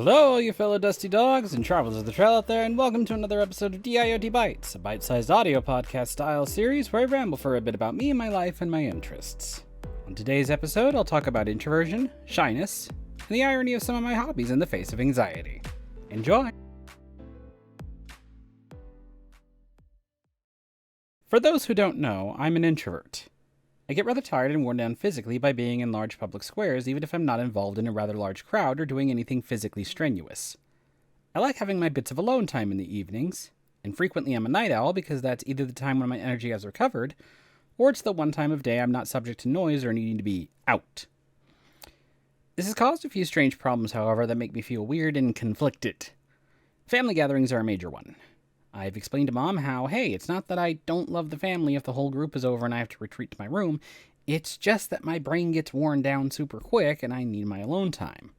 Hello, you fellow dusty dogs and travelers of the trail out there, and welcome to another episode of D.I.Yote Bites, a bite-sized audio podcast style series where I ramble for a bit about me and my life and my interests. On today's episode, I'll talk about introversion, shyness, and the irony of some of my hobbies in the face of anxiety. Enjoy! For those who don't know, I'm an introvert. I get rather tired and worn down physically by being in large public squares, even if I'm not involved in a rather large crowd or doing anything physically strenuous. I like having my bits of alone time in the evenings, and frequently I'm a night owl because that's either the time when my energy has recovered, or it's the one time of day I'm not subject to noise or needing to be out. This has caused a few strange problems, however, that make me feel weird and conflicted. Family gatherings are a major one. I've explained to Mom how, hey, it's not that I don't love the family if the whole group is over and I have to retreat to my room. It's just that my brain gets worn down super quick and I need my alone time.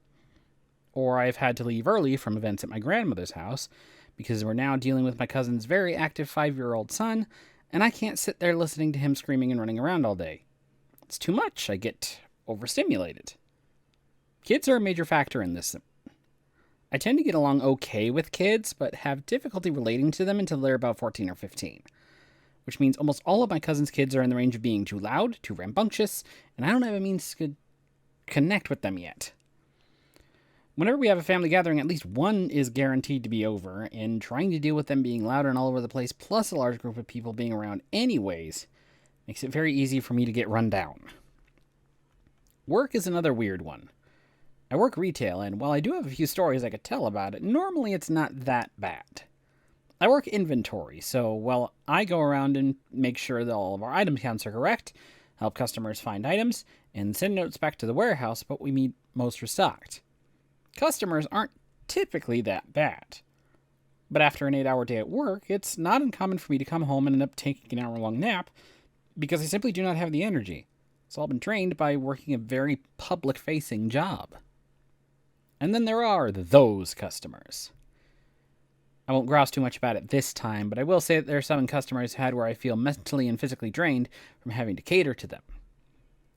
Or I've had to leave early from events at my grandmother's house because we're now dealing with my cousin's very active 5-year-old son, and I can't sit there listening to him screaming and running around all day. It's too much. I get overstimulated. Kids are a major factor in this. I tend to get along okay with kids, but have difficulty relating to them until they're about 14 or 15. Which means almost all of my cousin's kids are in the range of being too loud, too rambunctious, and I don't have a means to connect with them yet. Whenever we have a family gathering, at least one is guaranteed to be over, and trying to deal with them being loud and all over the place, plus a large group of people being around anyways, makes it very easy for me to get run down. Work is another weird one. I work retail, and while I do have a few stories I could tell about it, normally it's not that bad. I work inventory, so while I go around and make sure that all of our item counts are correct, help customers find items, and send notes back to the warehouse, but we need most restocked. Customers aren't typically that bad. But after an 8-hour day at work, it's not uncommon for me to come home and end up taking an hour-long nap because I simply do not have the energy. It's all been trained by working a very public-facing job. And then there are those customers. I won't grouse too much about it this time, but I will say that there are some customers I've had where I feel mentally and physically drained from having to cater to them.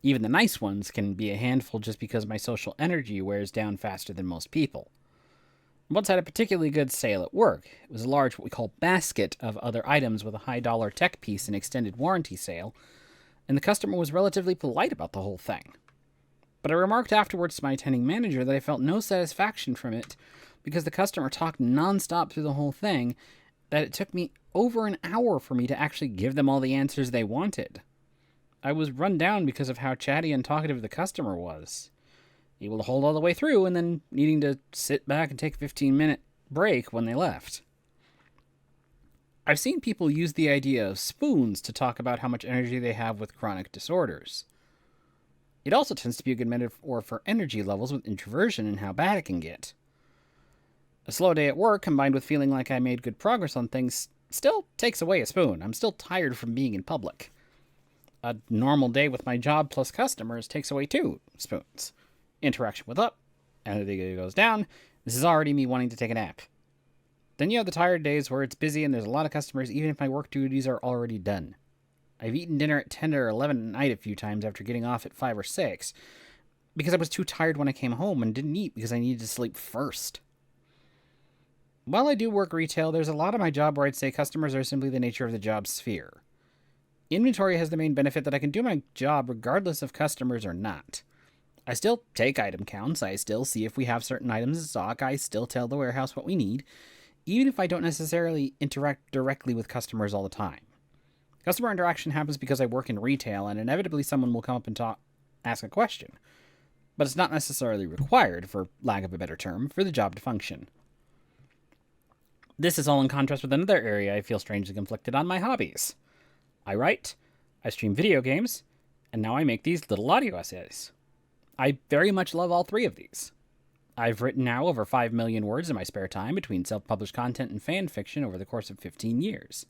Even the nice ones can be a handful just because my social energy wears down faster than most people. I once had a particularly good sale at work. It was a large, what we call basket of other items with a high-dollar tech piece and extended warranty sale, and the customer was relatively polite about the whole thing. But I remarked afterwards to my attending manager that I felt no satisfaction from it because the customer talked nonstop through the whole thing, that it took me over an hour for me to actually give them all the answers they wanted. I was run down because of how chatty and talkative the customer was, able to hold all the way through and then needing to sit back and take a 15-minute break when they left. I've seen people use the idea of spoons to talk about how much energy they have with chronic disorders. It also tends to be a good metaphor for energy levels with introversion and how bad it can get. A slow day at work combined with feeling like I made good progress on things still takes away a spoon. I'm still tired from being in public. A normal day with my job plus customers takes away 2 spoons. Interaction with up, energy goes down. This is already me wanting to take a nap. Then you have the tired days where it's busy and there's a lot of customers even if my work duties are already done. I've eaten dinner at 10 or 11 at night a few times after getting off at 5 or 6 because I was too tired when I came home and didn't eat because I needed to sleep first. While I do work retail, there's a lot of my job where I'd say customers are simply the nature of the job sphere. Inventory has the main benefit that I can do my job regardless of customers or not. I still take item counts, I still see if we have certain items in stock, I still tell the warehouse what we need, even if I don't necessarily interact directly with customers all the time. Customer interaction happens because I work in retail, and inevitably someone will come up and ask a question. But it's not necessarily required, for lack of a better term, for the job to function. This is all in contrast with another area I feel strangely conflicted on: my hobbies. I write, I stream video games, and now I make these little audio essays. I very much love all 3 of these. I've written now over 5 million words in my spare time between self-published content and fan fiction over the course of 15 years.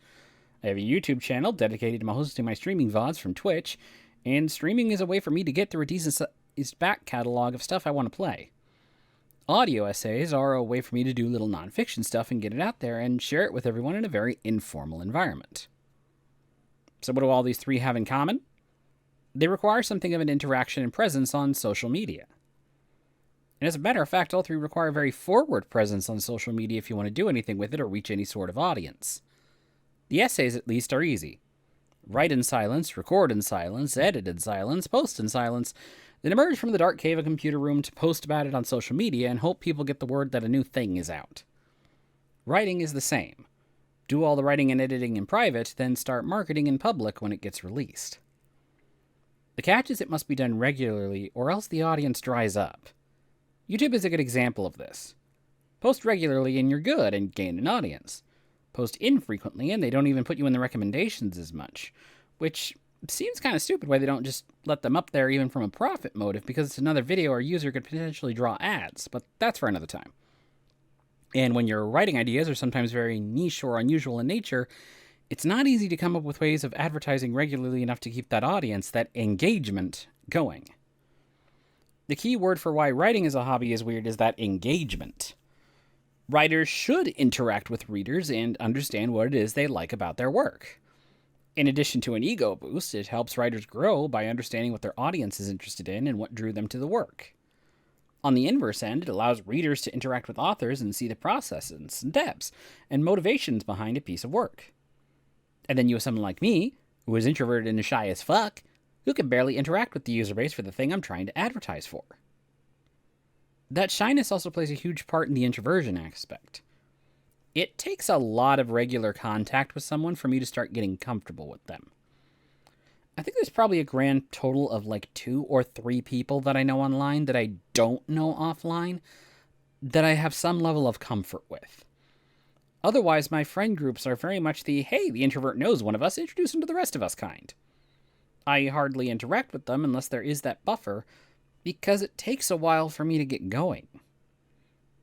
I have a YouTube channel dedicated to hosting my streaming VODs from Twitch, and streaming is a way for me to get through a decent back catalog of stuff I want to play. Audio essays are a way for me to do little nonfiction stuff and get it out there and share it with everyone in a very informal environment. So what do all these 3 have in common? They require something of an interaction and presence on social media. And as a matter of fact, all three require a very forward presence on social media if you want to do anything with it or reach any sort of audience. The essays, at least, are easy. Write in silence, record in silence, edit in silence, post in silence, then emerge from the dark cave of a computer room to post about it on social media and hope people get the word that a new thing is out. Writing is the same. Do all the writing and editing in private, then start marketing in public when it gets released. The catch is it must be done regularly, or else the audience dries up. YouTube is a good example of this. Post regularly and you're good and gain an audience. Post infrequently and they don't even put you in the recommendations as much, which seems kind of stupid why they don't just let them up there even from a profit motive, because it's another video or user could potentially draw ads, but that's for another time. And when your writing ideas are sometimes very niche or unusual in nature, it's not easy to come up with ways of advertising regularly enough to keep that audience, that engagement, going. The key word for why writing as a hobby is weird is that engagement. Writers should interact with readers and understand what it is they like about their work. In addition to an ego boost, it helps writers grow by understanding what their audience is interested in and what drew them to the work. On the inverse end, it allows readers to interact with authors and see the processes and depths and motivations behind a piece of work. And then you have someone like me, who is introverted and shy as fuck, who can barely interact with the user base for the thing I'm trying to advertise for. That shyness also plays a huge part in the introversion aspect. It takes a lot of regular contact with someone for me to start getting comfortable with them. I think there's probably a grand total of like 2 or 3 people that I know online that I don't know offline that I have some level of comfort with. Otherwise, my friend groups are very much the, hey, the introvert knows one of us, introduce him to the rest of us kind. I hardly interact with them unless there is that buffer, because it takes a while for me to get going.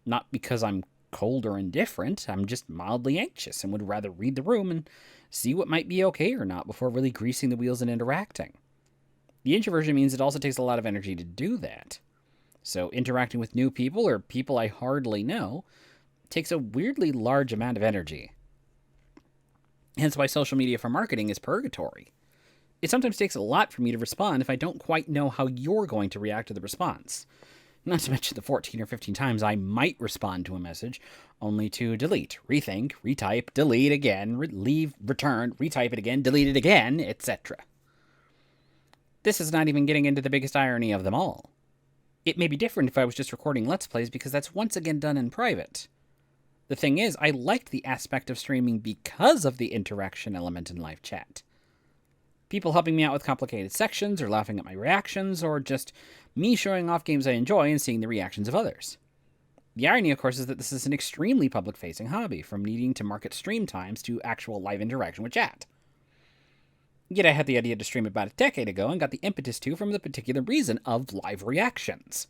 Not because I'm cold or indifferent, I'm just mildly anxious and would rather read the room and see what might be okay or not before really greasing the wheels and interacting. The introversion means it also takes a lot of energy to do that. So interacting with new people or people I hardly know takes a weirdly large amount of energy. Hence why social media for marketing is purgatory. It sometimes takes a lot for me to respond if I don't quite know how you're going to react to the response. Not to mention the 14 or 15 times I might respond to a message, only to delete, rethink, retype, delete again, leave, return, retype it again, delete it again, etc. This is not even getting into the biggest irony of them all. It may be different if I was just recording Let's Plays because that's once again done in private. The thing is, I liked the aspect of streaming because of the interaction element in live chat. People helping me out with complicated sections, or laughing at my reactions, or just me showing off games I enjoy and seeing the reactions of others. The irony, of course, is that this is an extremely public-facing hobby, from needing to market stream times to actual live interaction with chat. Yet I had the idea to stream about a decade ago and got the impetus to from the particular reason of live reactions.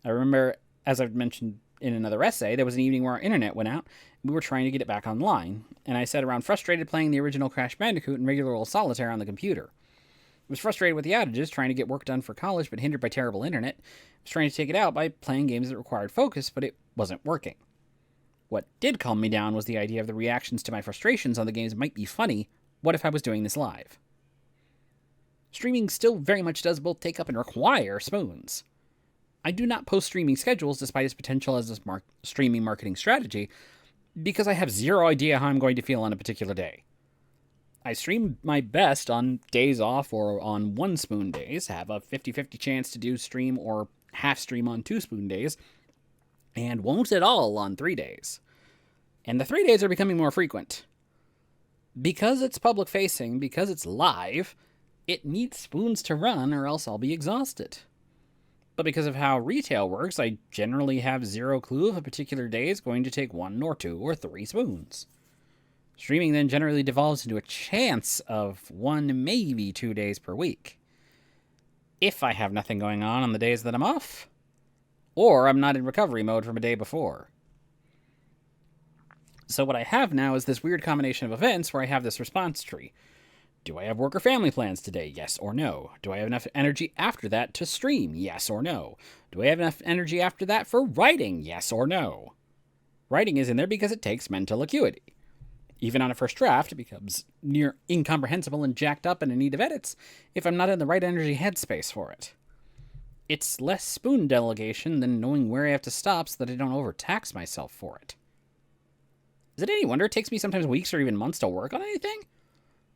I remember, as I've mentioned in another essay, there was an evening where our internet went out, and we were trying to get it back online, and I sat around frustrated playing the original Crash Bandicoot and regular old Solitaire on the computer. I was frustrated with the outages, trying to get work done for college, but hindered by terrible internet. I was trying to take it out by playing games that required focus, but it wasn't working. What did calm me down was the idea of the reactions to my frustrations on the games might be funny. What if I was doing this live? Streaming still very much does both take up and require spoons. I do not post streaming schedules despite its potential as a streaming marketing strategy, because I have zero idea how I'm going to feel on a particular day. I stream my best on days off or on 1 spoon days, have a 50-50 chance to do stream or half stream on 2 spoon days, and won't at all on 3 days. And the 3 days are becoming more frequent. Because it's public facing, because it's live, it needs spoons to run or else I'll be exhausted. But because of how retail works, I generally have zero clue if a particular day is going to take 1 or 2 or 3 spoons. Streaming then generally devolves into a chance of 1, maybe 2 days per week. If I have nothing going on the days that I'm off, or I'm not in recovery mode from a day before. So what I have now is this weird combination of events where I have this response tree. Do I have work or family plans today? Yes or no. Do I have enough energy after that to stream? Yes or no. Do I have enough energy after that for writing? Yes or no. Writing is in there because it takes mental acuity. Even on a first draft, it becomes near incomprehensible and jacked up and in need of edits if I'm not in the right energy headspace for it. It's less spoon delegation than knowing where I have to stop so that I don't overtax myself for it. Is it any wonder it takes me sometimes weeks or even months to work on anything?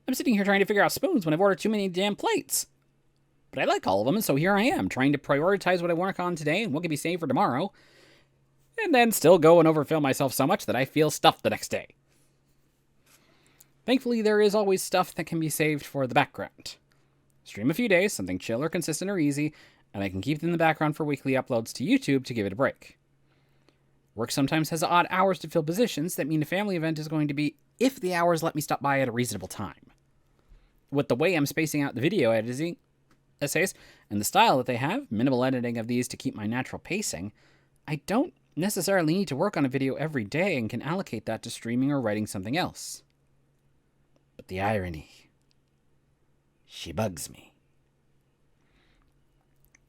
I'm sitting here trying to figure out spoons when I've ordered too many damn plates. But I like all of them, and so here I am, trying to prioritize what I work on today and what can be saved for tomorrow, and then still go and overfill myself so much that I feel stuffed the next day. Thankfully, there is always stuff that can be saved for the background. Stream a few days, something chill or consistent or easy, and I can keep it in the background for weekly uploads to YouTube to give it a break. Work sometimes has odd hours to fill positions that mean a family event is going to be if the hours let me stop by at a reasonable time. With the way I'm spacing out the video editing essays and the style that they have, minimal editing of these to keep my natural pacing, I don't necessarily need to work on a video every day and can allocate that to streaming or writing something else. But the irony, she bugs me.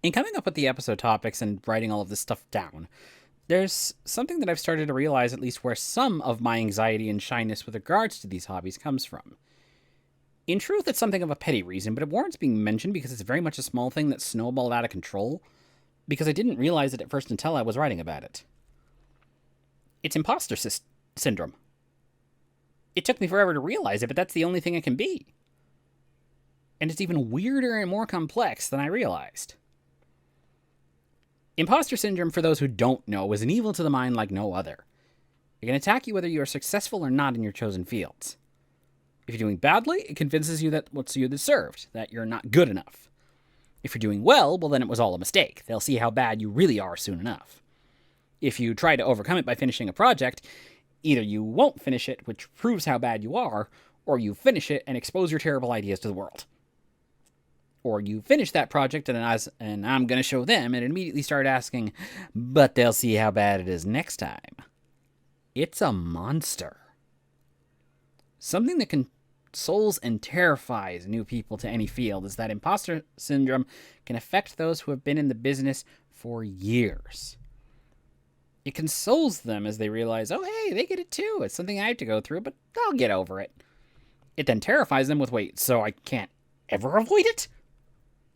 In coming up with the episode topics and writing all of this stuff down, there's something that I've started to realize at least where some of my anxiety and shyness with regards to these hobbies comes from. In truth, it's something of a petty reason, but it warrants being mentioned because it's very much a small thing that snowballed out of control, because I didn't realize it at first until I was writing about it. It's imposter syndrome. It took me forever to realize it, but that's the only thing it can be. And it's even weirder and more complex than I realized. Imposter syndrome, for those who don't know, is an evil to the mind like no other. It can attack you whether you are successful or not in your chosen fields. If you're doing badly, it convinces you that what's you deserved, that you're not good enough. If you're doing well, then it was all a mistake. They'll see how bad you really are soon enough. If you try to overcome it by finishing a project, either you won't finish it, which proves how bad you are, or you finish it and expose your terrible ideas to the world. Or you finish that project and I'm going to show them and immediately start asking, but they'll see how bad it is next time. It's a monster. Something that consoles and terrifies new people to any field is that imposter syndrome can affect those who have been in the business for years. It consoles them as they realize, oh hey, they get it too. It's something I have to go through, but I'll get over it. It then terrifies them with, wait, so I can't ever avoid it?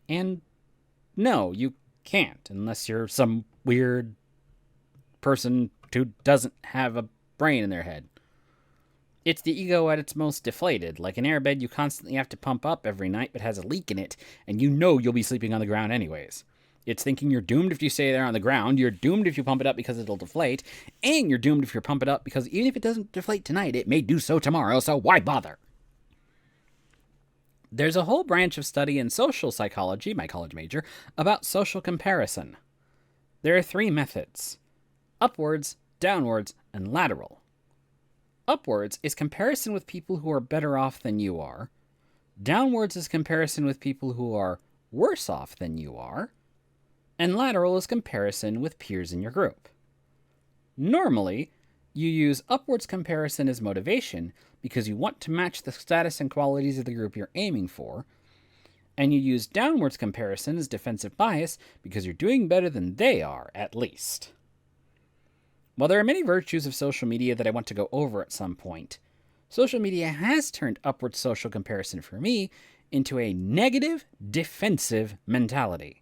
And no, you can't, unless you're some weird person who doesn't have a brain in their head. It's the ego at its most deflated, like an airbed you constantly have to pump up every night but has a leak in it, and you know you'll be sleeping on the ground anyways. It's thinking you're doomed if you stay there on the ground, you're doomed if you pump it up because it'll deflate, and you're doomed if you pump it up because even if it doesn't deflate tonight, it may do so tomorrow, so why bother? There's a whole branch of study in social psychology, my college major, about social comparison. There are 3 methods: upwards, downwards, and lateral. Upwards is comparison with people who are better off than you are. Downwards is comparison with people who are worse off than you are. And lateral is comparison with peers in your group. Normally, you use upwards comparison as motivation because you want to match the status and qualities of the group you're aiming for, and you use downwards comparison as defensive bias because you're doing better than they are, at least. While there are many virtues of social media that I want to go over at some point, social media has turned upward social comparison for me into a negative, defensive mentality.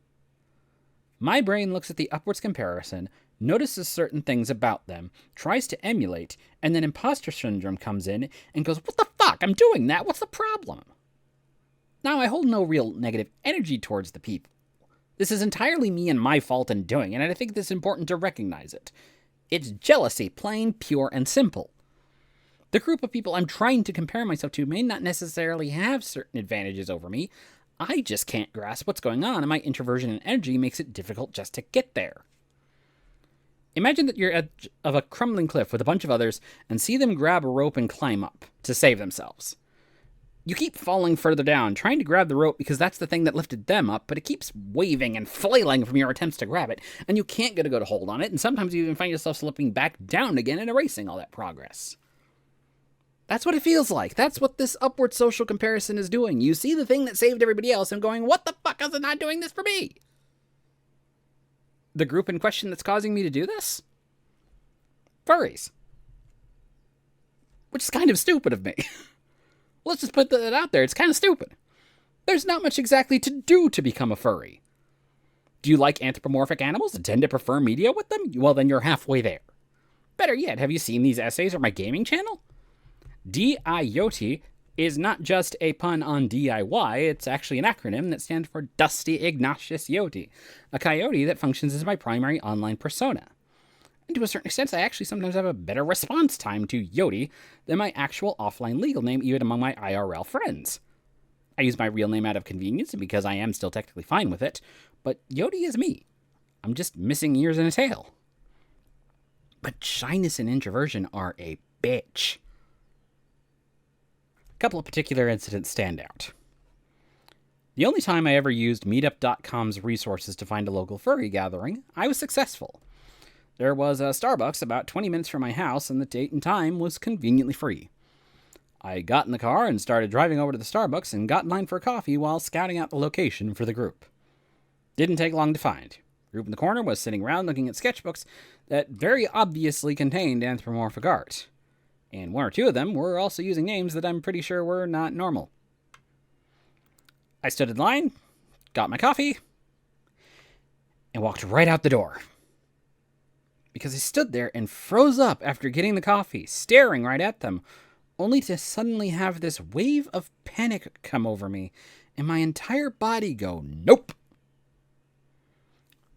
My brain looks at the upwards comparison, notices certain things about them, tries to emulate, and then imposter syndrome comes in and goes, what the fuck? I'm doing that. What's the problem? Now, I hold no real negative energy towards the people. This is entirely me and my fault in doing it, and I think it's important to recognize it. It's jealousy, plain, pure, and simple. The group of people I'm trying to compare myself to may not necessarily have certain advantages over me. I just can't grasp what's going on, and my introversion and energy makes it difficult just to get there. Imagine that you're at the edge of a crumbling cliff with a bunch of others and see them grab a rope and climb up to save themselves. You keep falling further down, trying to grab the rope because that's the thing that lifted them up, but it keeps waving and flailing from your attempts to grab it, and you can't get a good hold on it, and sometimes you even find yourself slipping back down again and erasing all that progress. That's what it feels like. That's what this upward social comparison is doing. You see the thing that saved everybody else and going, what the fuck is it not doing this for me? The group in question that's causing me to do this? Furries. Which is kind of stupid of me. Let's just put that out there. It's kind of stupid. There's not much exactly to do to become a furry. Do you like anthropomorphic animals and tend to prefer media with them? Well, then you're halfway there. Better yet, have you seen these essays on my gaming channel? D.I.Yote is not just a pun on DIY, it's actually an acronym that stands for Dusty Ignatius Yote, a coyote that functions as my primary online persona. And to a certain extent, I actually sometimes have a better response time to Yote than my actual offline legal name, even among my IRL friends. I use my real name out of convenience and because I am still technically fine with it, but Yote is me. I'm just missing ears and a tail. But shyness and introversion are a bitch. A couple of particular incidents stand out. The only time I ever used Meetup.com's resources to find a local furry gathering, I was successful. There was a Starbucks about 20 minutes from my house, and the date and time was conveniently free. I got in the car and started driving over to the Starbucks and got in line for a coffee while scouting out the location for the group. Didn't take long to find. The group in the corner was sitting around looking at sketchbooks that very obviously contained anthropomorphic art. And one or two of them were also using names that I'm pretty sure were not normal. I stood in line, got my coffee, and walked right out the door. Because I stood there and froze up after getting the coffee, staring right at them, only to suddenly have this wave of panic come over me, and my entire body go, nope.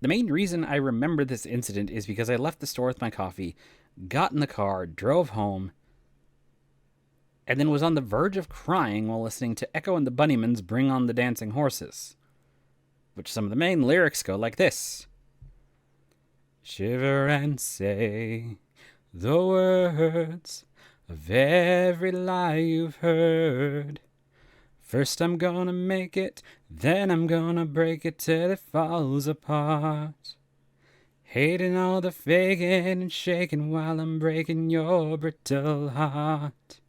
The main reason I remember this incident is because I left the store with my coffee, got in the car, drove home, and then was on the verge of crying while listening to Echo and the Bunnymen's Bring on the Dancing Horses, which some of the main lyrics go like this. Shiver and say the words of every lie you've heard. First I'm gonna make it, then I'm gonna break it till it falls apart. Hating all the faking and shaking while I'm breaking your brittle heart.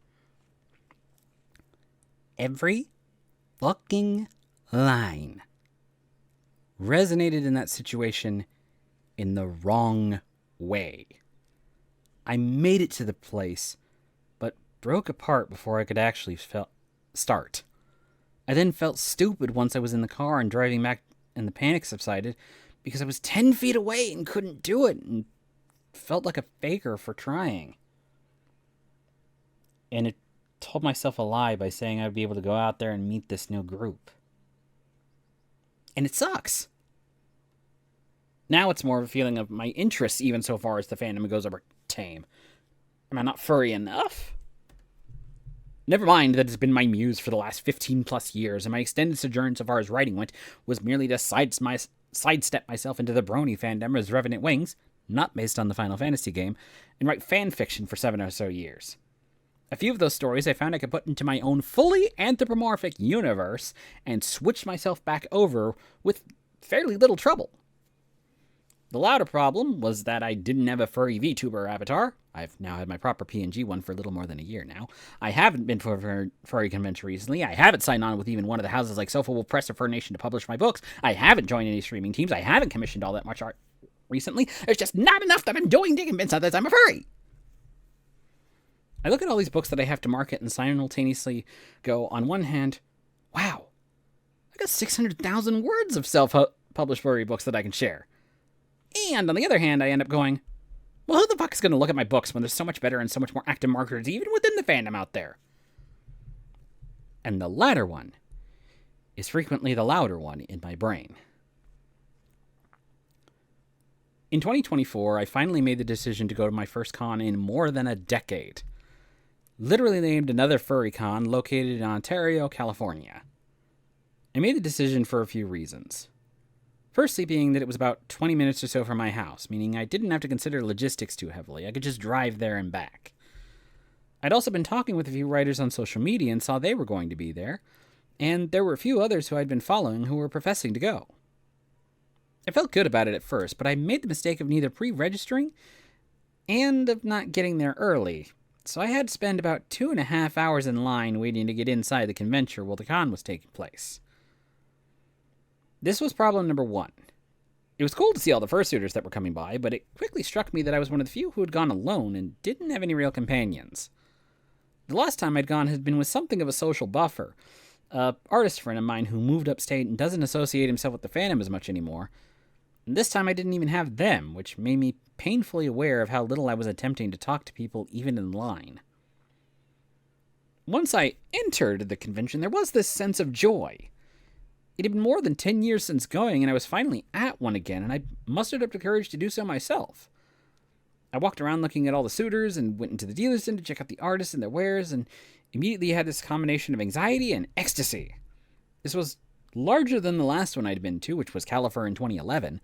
Every fucking line resonated in that situation in the wrong way. I made it to the place, but broke apart before I could actually start. I then felt stupid once I was in the car and driving back and the panic subsided because I was 10 feet away and couldn't do it and felt like a faker for trying. And it told myself a lie by saying I'd be able to go out there and meet this new group. And it sucks. Now it's more of a feeling of my interest even so far as the fandom goes over tame. Am I not furry enough? Never mind that it's been my muse for the last 15 plus years, and my extended sojourn so far as writing went was merely to sidestep myself into the brony fandom as Revenant Wings, not based on the Final Fantasy game, and write fan fiction for 7 or so years. A few of those stories I found I could put into my own fully anthropomorphic universe and switch myself back over with fairly little trouble. The latter problem was that I didn't have a furry VTuber avatar. I've now had my proper PNG one for a little more than a year now. I haven't been to a furry convention recently. I haven't signed on with even one of the houses like Sofa Will Press or Fur Nation to publish my books. I haven't joined any streaming teams. I haven't commissioned all that much art recently. There's just not enough that I'm doing to convince others I'm a furry. I look at all these books that I have to market and simultaneously go, on one hand, wow, I got 600,000 words of self-published furry books that I can share. And on the other hand, I end up going, well, who the fuck is going to look at my books when there's so much better and so much more active marketers even within the fandom out there? And the latter one is frequently the louder one in my brain. In 2024, I finally made the decision to go to my first con in more than a decade. Literally named another furry con located in Ontario, California. I made the decision for a few reasons. Firstly being that it was about 20 minutes or so from my house, meaning I didn't have to consider logistics too heavily. I could just drive there and back. I'd also been talking with a few writers on social media and saw they were going to be there, and there were a few others who I'd been following who were professing to go. I felt good about it at first, but I made the mistake of neither pre-registering and of not getting there early, so I had to spend about 2.5 hours in line waiting to get inside the convention while the con was taking place. This was problem number one. It was cool to see all the fursuiters that were coming by, but it quickly struck me that I was one of the few who had gone alone and didn't have any real companions. The last time I'd gone had been with something of a social buffer, an artist friend of mine who moved upstate and doesn't associate himself with the fandom as much anymore, And this time I didn't even have them, which made me painfully aware of how little I was attempting to talk to people even in line. Once I entered the convention, there was this sense of joy. It had been more than 10 years since going, and I was finally at one again, and I mustered up the courage to do so myself. I walked around looking at all the suitors and went into the dealer's den to check out the artists and their wares, and immediately had this combination of anxiety and ecstasy. This was larger than the last one I'd been to, which was Califer in 2011,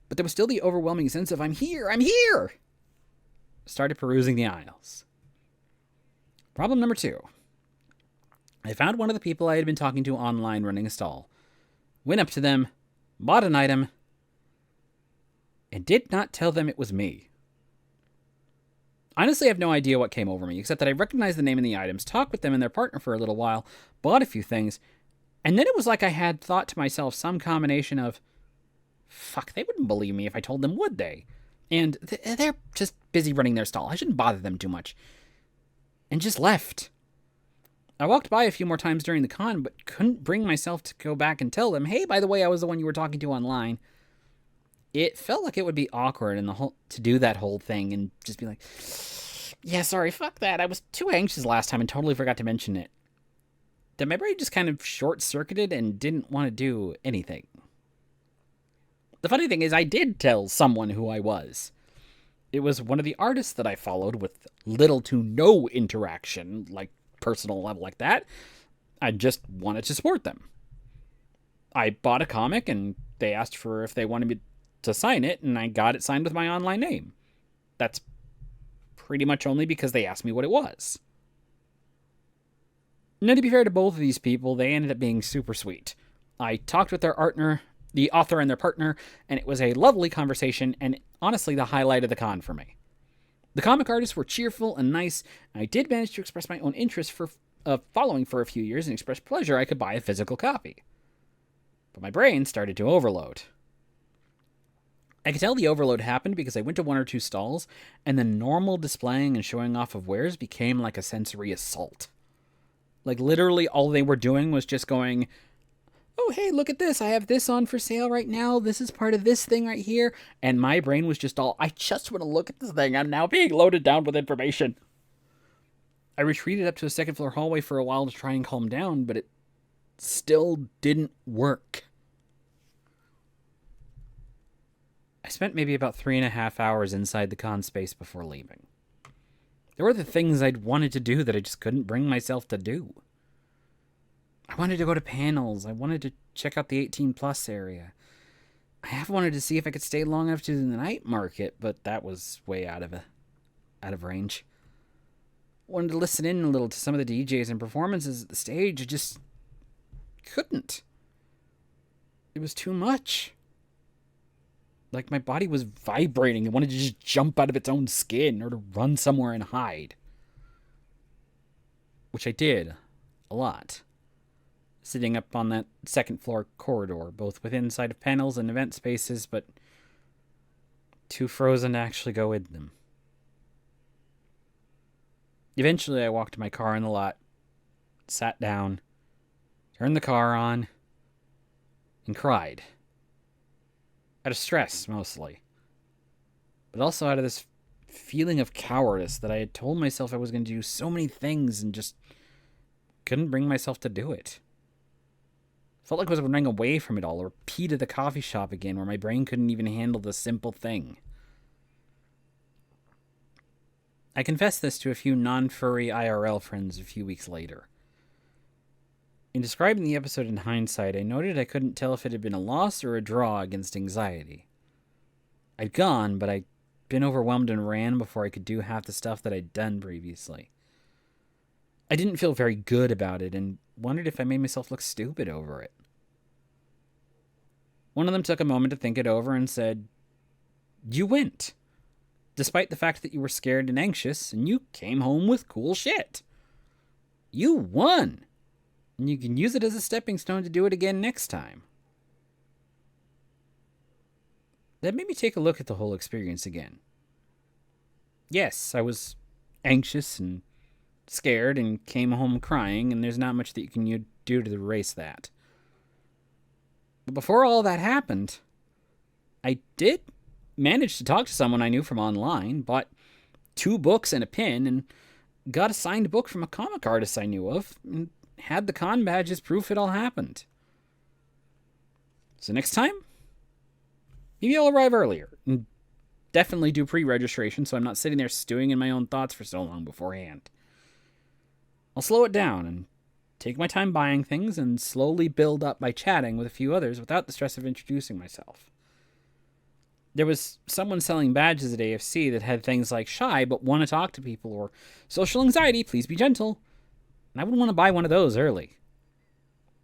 but there was still the overwhelming sense of, I'm here! Started perusing the aisles. Problem number 2. I found one of the people I had been talking to online running a stall, went up to them, bought an item, and did not tell them it was me. Honestly, I have no idea what came over me, except that I recognized the name of the items, talked with them and their partner for a little while, bought a few things, and then it was like I had thought to myself some combination of, fuck, they wouldn't believe me if I told them, would they? And they're just busy running their stall. I shouldn't bother them too much. And just left. I walked by a few more times during the con, but couldn't bring myself to go back and tell them, hey, by the way, I was the one you were talking to online. It felt like it would be awkward to do that whole thing and just be like, yeah, sorry, fuck that. I was too anxious last time and totally forgot to mention it. That my brain just kind of short-circuited and didn't want to do anything. The funny thing is, I did tell someone who I was. It was one of the artists that I followed with little to no interaction, like personal level like that. I just wanted to support them. I bought a comic and they asked for if they wanted me to sign it, and I got it signed with my online name. That's pretty much only because they asked me what it was. Now, to be fair to both of these people, they ended up being super sweet. I talked with their partner, the author and their partner, and it was a lovely conversation, and honestly the highlight of the con for me. The comic artists were cheerful and nice, and I did manage to express my own interest for following for a few years and express pleasure I could buy a physical copy. But my brain started to overload. I could tell the overload happened because I went to 1 or 2 stalls, and the normal displaying and showing off of wares became like a sensory assault. Like, literally all they were doing was just going, oh, hey, look at this. I have this on for sale right now. This is part of this thing right here. And my brain was just all, I just want to look at this thing. I'm now being loaded down with information. I retreated up to a second floor hallway for a while to try and calm down, but it still didn't work. I spent maybe about 3.5 hours inside the con space before leaving. There were the things I'd wanted to do that I just couldn't bring myself to do. I wanted to go to panels. I wanted to check out the 18+ area. I have wanted to see if I could stay long enough to do the night market, but that was way out of range. Wanted to listen in a little to some of the DJs and performances at the stage. I just couldn't. It was too much. Like, my body was vibrating. It wanted to just jump out of its own skin or to run somewhere and hide. Which I did. A lot. Sitting up on that second floor corridor, both within inside of panels and event spaces, but too frozen to actually go in them. Eventually, I walked to my car in the lot, sat down, turned the car on, and cried. Out of stress, mostly. But also out of this feeling of cowardice that I had told myself I was going to do so many things and just couldn't bring myself to do it. Felt like I was running away from it all, or pee to the coffee shop again, where my brain couldn't even handle the simple thing. I confessed this to a few non-furry IRL friends a few weeks later. In describing the episode in hindsight, I noted I couldn't tell if it had been a loss or a draw against anxiety. I'd gone, but I'd been overwhelmed and ran before I could do half the stuff that I'd done previously. I didn't feel very good about it and wondered if I made myself look stupid over it. One of them took a moment to think it over and said, "You went. Despite the fact that you were scared and anxious, and you came home with cool shit. You won. And you can use it as a stepping stone to do it again next time." That made me take a look at the whole experience again. Yes, I was anxious and scared and came home crying, and there's not much that you can do to erase that. But before all that happened, I did manage to talk to someone I knew from online, bought 2 books and a pin, and got a signed book from a comic artist I knew of, and had the con badge as proof it all happened. So next time, maybe I'll arrive earlier, and definitely do pre-registration so I'm not sitting there stewing in my own thoughts for so long beforehand. I'll slow it down and take my time buying things and slowly build up by chatting with a few others without the stress of introducing myself. There was someone selling badges at AFC that had things like shy but want to talk to people, or social anxiety, please be gentle, and I would want to buy one of those early.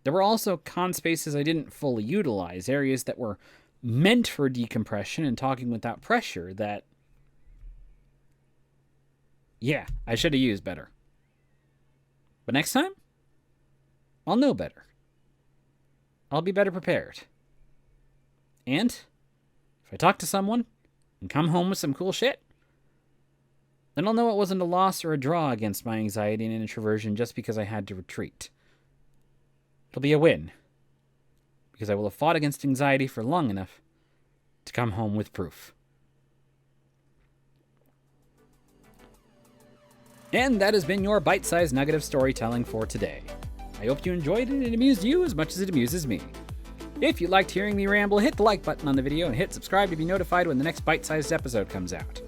There were also con spaces I didn't fully utilize, areas that were meant for decompression and talking without pressure that, yeah, I should have used better. But next time, I'll know better. I'll be better prepared. And if I talk to someone and come home with some cool shit, then I'll know it wasn't a loss or a draw against my anxiety and introversion just because I had to retreat. It'll be a win, because I will have fought against anxiety for long enough to come home with proof. And that has been your bite-sized nugget of storytelling for today. I hope you enjoyed it and it amused you as much as it amuses me. If you liked hearing me ramble, hit the like button on the video and hit subscribe to be notified when the next bite-sized episode comes out.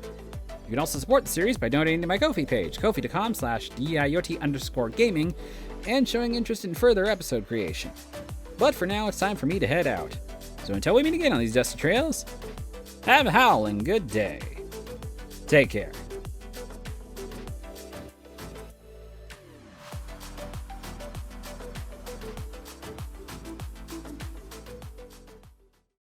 You can also support the series by donating to my Ko-fi page, kofi.com/D.I.Yote_gaming, and showing interest in further episode creation. But for now, it's time for me to head out. So until we meet again on these dusty trails, have a howling good day. Take care.